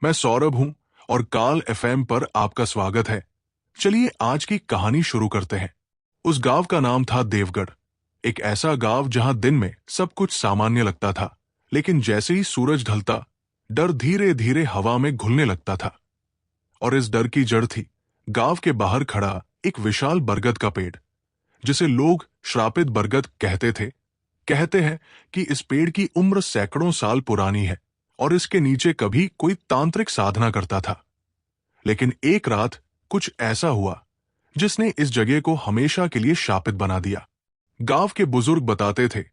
मैं सौरभ हूं और काल एफएम पर आपका स्वागत है। चलिए आज की कहानी शुरू करते हैं। उस गांव का नाम था देवगढ़। एक ऐसा गांव जहां दिन में सब कुछ सामान्य लगता था, लेकिन जैसे ही सूरज ढलता, डर धीरे धीरे हवा में घुलने लगता था। और इस डर की जड़ थी गांव के बाहर खड़ा एक विशाल बरगद का पेड़, जिसे लोग श्रापित बरगद कहते थे। कहते हैं कि इस पेड़ की उम्र सैकड़ों साल पुरानी है और इसके नीचे कभी कोई तांत्रिक साधना करता था। लेकिन एक रात कुछ ऐसा हुआ जिसने इस जगह को हमेशा के लिए शापित बना दिया। गांव के बुजुर्ग बताते थे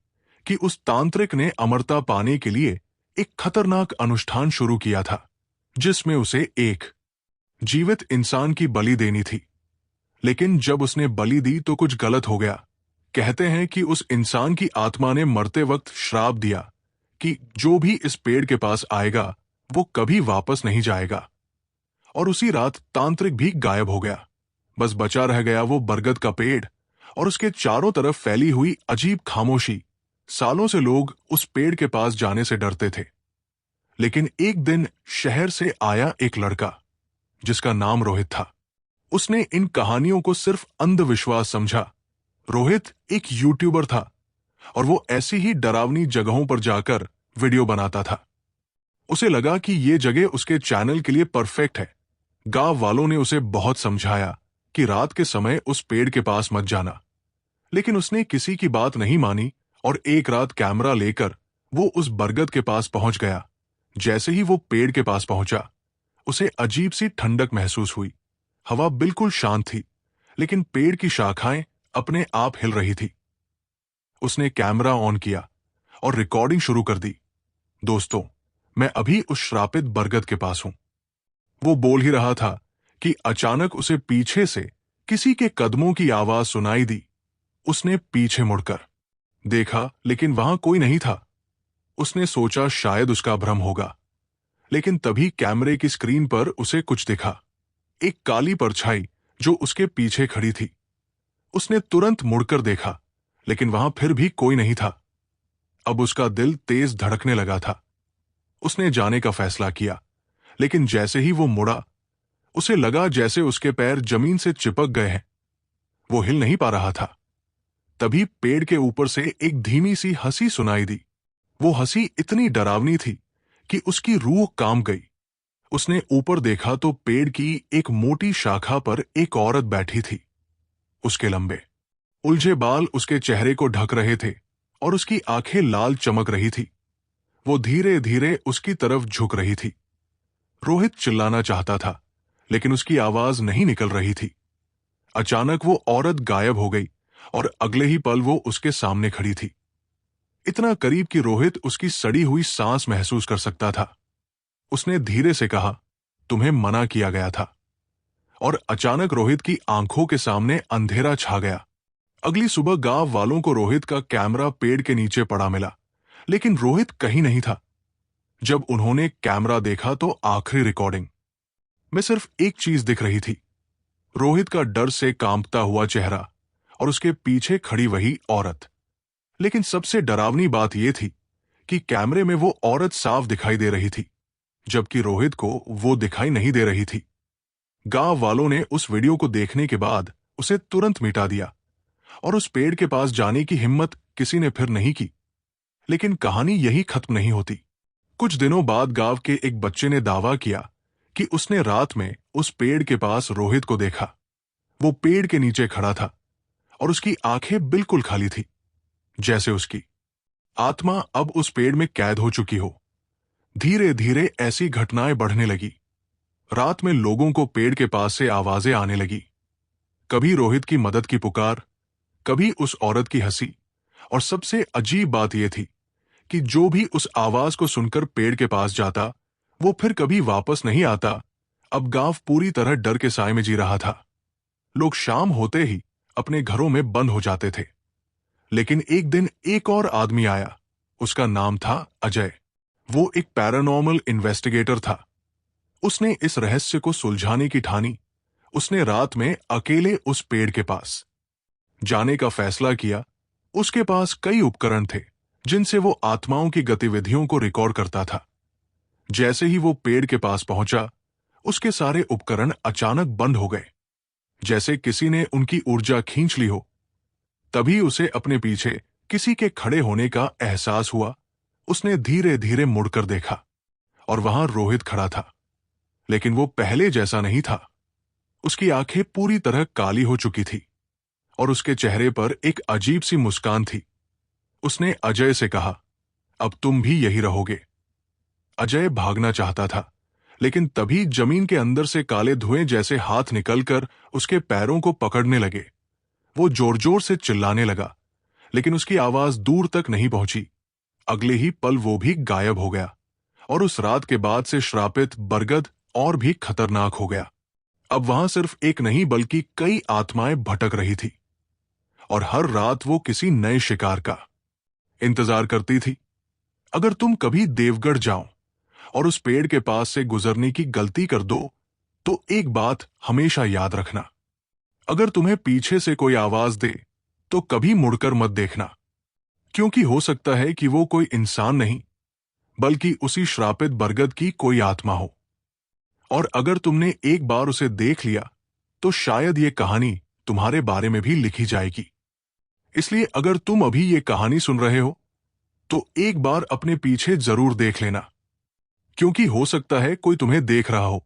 कि उस तांत्रिक ने अमरता पाने के लिए एक खतरनाक अनुष्ठान शुरू किया था, जिसमें उसे एक जीवित इंसान की बलि देनी थी। लेकिन जब उसने बलि दी तो कुछ गलत हो गया। कहते हैं कि उस इंसान की आत्मा ने मरते वक्त श्राप दिया कि जो भी इस पेड़ के पास आएगा वो कभी वापस नहीं जाएगा। और उसी रात तांत्रिक भी गायब हो गया। बस बचा रह गया वो बरगद का पेड़ और उसके चारों तरफ फैली हुई अजीब खामोशी। सालों से लोग उस पेड़ के पास जाने से डरते थे। लेकिन एक दिन शहर से आया एक लड़का जिसका नाम रोहित था। उसने इन कहानियों को सिर्फ अंधविश्वास समझा। रोहित एक यूट्यूबर था और वो ऐसी ही डरावनी जगहों पर जाकर वीडियो बनाता था। उसे लगा कि ये जगह उसके चैनल के लिए परफेक्ट है। गांव वालों ने उसे बहुत समझाया कि रात के समय उस पेड़ के पास मत जाना, लेकिन उसने किसी की बात नहीं मानी और एक रात कैमरा लेकर वो उस बरगद के पास पहुंच गया। जैसे ही वो पेड़ के पास पहुंचा, उसे अजीब सी ठंडक महसूस हुई। हवा बिल्कुल शांत थी, लेकिन पेड़ की शाखाएं अपने आप हिल रही थी। उसने कैमरा ऑन किया और रिकॉर्डिंग शुरू कर दी। दोस्तों, मैं अभी उस श्रापित बरगद के पास हूं। वो बोल ही रहा था कि अचानक उसे पीछे से किसी के कदमों की आवाज सुनाई दी। उसने पीछे मुड़कर देखा, लेकिन वहां कोई नहीं था। उसने सोचा शायद उसका भ्रम होगा, लेकिन तभी कैमरे की स्क्रीन पर उसे कुछ दिखा। एक काली परछाई जो उसके पीछे खड़ी थी। उसने तुरंत मुड़कर देखा, लेकिन वहां फिर भी कोई नहीं था। अब उसका दिल तेज धड़कने लगा था। उसने जाने का फैसला किया, लेकिन जैसे ही वो मुड़ा, उसे लगा जैसे उसके पैर जमीन से चिपक गए हैं। वो हिल नहीं पा रहा था। तभी पेड़ के ऊपर से एक धीमी सी हंसी सुनाई दी। वो हंसी इतनी डरावनी थी कि उसकी रूह कांप गई। उसने ऊपर देखा तो पेड़ की एक मोटी शाखा पर एक औरत बैठी थी। उसके लंबे उलझे बाल उसके चेहरे को ढक रहे थे और उसकी आंखें लाल चमक रही थी। वो धीरे धीरे उसकी तरफ झुक रही थी। रोहित चिल्लाना चाहता था, लेकिन उसकी आवाज नहीं निकल रही थी। अचानक वो औरत गायब हो गई और अगले ही पल वो उसके सामने खड़ी थी। इतना करीब कि रोहित उसकी सड़ी हुई सांस महसूस कर सकता था। उसने धीरे से कहा, तुम्हें मना किया गया था। और अचानक रोहित की आंखों के सामने अंधेरा छा गया। अगली सुबह गांव वालों को रोहित का कैमरा पेड़ के नीचे पड़ा मिला, लेकिन रोहित कहीं नहीं था। जब उन्होंने कैमरा देखा तो आखिरी रिकॉर्डिंग में सिर्फ एक चीज दिख रही थी, रोहित का डर से कांपता हुआ चेहरा और उसके पीछे खड़ी वही औरत। लेकिन सबसे डरावनी बात यह थी कि कैमरे में वो औरत साफ दिखाई दे रही थी, जबकि रोहित को वो दिखाई नहीं दे रही थी। गांव वालों ने उस वीडियो को देखने के बाद उसे तुरंत मिटा दिया और उस पेड़ के पास जाने की हिम्मत किसी ने फिर नहीं की। लेकिन कहानी यही खत्म नहीं होती। कुछ दिनों बाद गांव के एक बच्चे ने दावा किया कि उसने रात में उस पेड़ के पास रोहित को देखा। वो पेड़ के नीचे खड़ा था और उसकी आंखें बिल्कुल खाली थी, जैसे उसकी आत्मा अब उस पेड़ में कैद हो चुकी हो। धीरे धीरे ऐसी घटनाएं बढ़ने लगी। रात में लोगों को पेड़ के पास से आवाजें आने लगी। कभी रोहित की मदद की पुकार, कभी उस औरत की हंसी। और सबसे अजीब बात यह थी कि जो भी उस आवाज को सुनकर पेड़ के पास जाता, वो फिर कभी वापस नहीं आता। अब गांव पूरी तरह डर के साए में जी रहा था। लोग शाम होते ही अपने घरों में बंद हो जाते थे। लेकिन एक दिन एक और आदमी आया। उसका नाम था अजय। वो एक पैरानॉर्मल इन्वेस्टिगेटर था। उसने इस रहस्य को सुलझाने की ठानी। उसने रात में अकेले उस पेड़ के पास जाने का फैसला किया। उसके पास कई उपकरण थे जिनसे वो आत्माओं की गतिविधियों को रिकॉर्ड करता था। जैसे ही वो पेड़ के पास पहुंचा, उसके सारे उपकरण अचानक बंद हो गए, जैसे किसी ने उनकी ऊर्जा खींच ली हो। तभी उसे अपने पीछे किसी के खड़े होने का एहसास हुआ। उसने धीरे धीरे मुड़कर देखा और वहां रोहित खड़ा था, लेकिन वो पहले जैसा नहीं था। उसकी आंखें पूरी तरह काली हो चुकी थी और उसके चेहरे पर एक अजीब सी मुस्कान थी। उसने अजय से कहा, अब तुम भी यही रहोगे। अजय भागना चाहता था, लेकिन तभी जमीन के अंदर से काले धुएं जैसे हाथ निकलकर उसके पैरों को पकड़ने लगे। वो जोर जोर से चिल्लाने लगा, लेकिन उसकी आवाज दूर तक नहीं पहुंची। अगले ही पल वो भी गायब हो गया और उस रात के बाद से श्रापित बरगद और भी खतरनाक हो गया। अब वहां सिर्फ एक नहीं बल्कि कई आत्माएं भटक रही थी और हर रात वो किसी नए शिकार का इंतजार करती थी। अगर तुम कभी देवगढ़ जाओ और उस पेड़ के पास से गुजरने की गलती कर दो, तो एक बात हमेशा याद रखना, अगर तुम्हें पीछे से कोई आवाज दे तो कभी मुड़कर मत देखना, क्योंकि हो सकता है कि वो कोई इंसान नहीं बल्कि उसी श्रापित बरगद की कोई आत्मा हो। और अगर तुमने एक बार उसे देख लिया तो शायद ये कहानी तुम्हारे बारे में भी लिखी जाएगी। इसलिए अगर तुम अभी ये कहानी सुन रहे हो तो एक बार अपने पीछे जरूर देख लेना, क्योंकि हो सकता है कोई तुम्हें देख रहा हो।